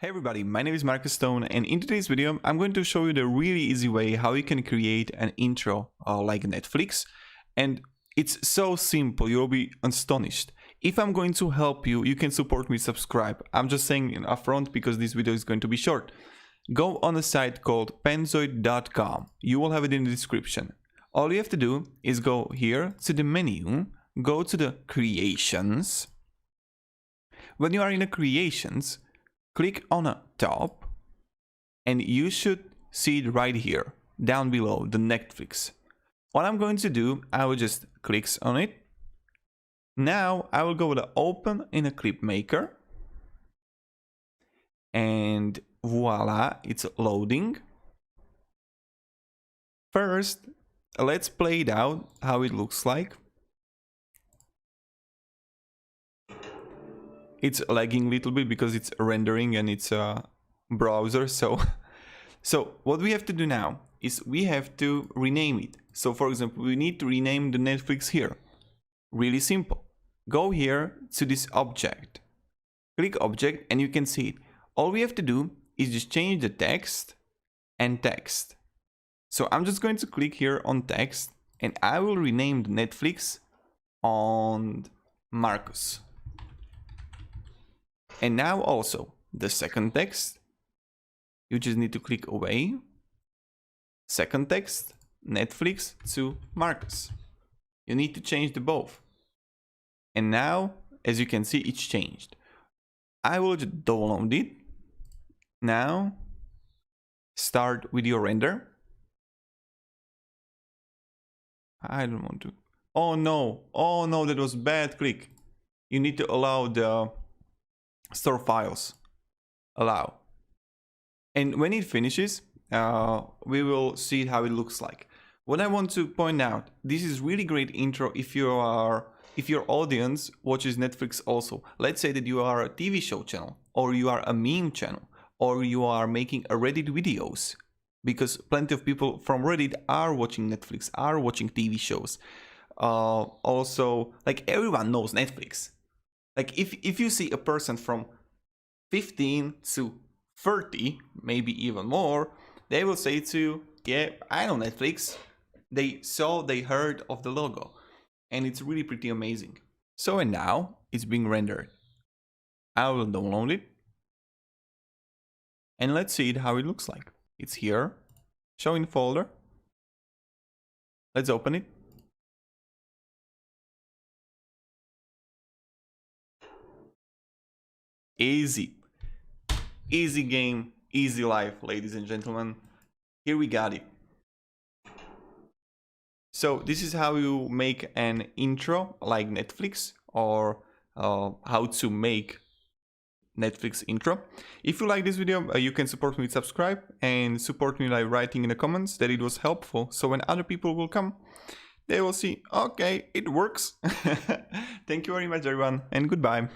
Hey everybody, my name is Marcus Stone, and in today's video I'm going to show you the really easy way how you can create an intro like Netflix. And it's so simple, you'll be astonished. If I'm going to help you, you can support me, subscribe. I'm just saying in upfront because this video is going to be short. Go on a site called Placeit.com. You will have it in the description. All you have to do is go here to the menu, go to the creations. When you are in the creations, click on a top and you should see it right here down below, the Netflix. What I'm going to do, I will just click on it. Now I will go to open in a clip maker and voila, it's loading. First, let's play it out how it looks like. It's lagging a little bit because it's rendering and it's a browser. So what we have to do now is we have to rename it. So for example, we need to rename the Netflix here. Really simple. Go here to this object. Click object and you can see it. All we have to do is just change the text and text. So I'm just going to click here on text and I will rename the Netflix on Marcus. And now also the second text, you just need to click away. Second text, Netflix to Marcus. You need to change the both. And now, as you can see, it's changed. I will just download it. Now, start with your render. I don't want to. Oh no, that was bad click. You need to allow the store files, allow, and when it finishes we will see how it looks like. What I want to point out, this is really great intro if your audience watches Netflix also. Let's say that you are a TV show channel, or you are a meme channel, or you are making a Reddit videos, because plenty of people from Reddit are watching Netflix, are watching TV shows. Also, like, everyone knows Netflix. Like if you see a person from 15 to 30, maybe even more, they will say to you, yeah, I know Netflix. They heard of the logo, and it's really pretty amazing. So, and now it's being rendered. I will download it. And let's see how it looks like. It's here, showing folder. Let's open it. Easy game, easy life, ladies and gentlemen. Here we got it. So this is how you make an intro like Netflix, or how to make Netflix intro. If you like this video, you can support me with subscribe and support me by writing in the comments that it was helpful. So when other people will come, they will see, okay, it works. Thank you very much, everyone, and goodbye.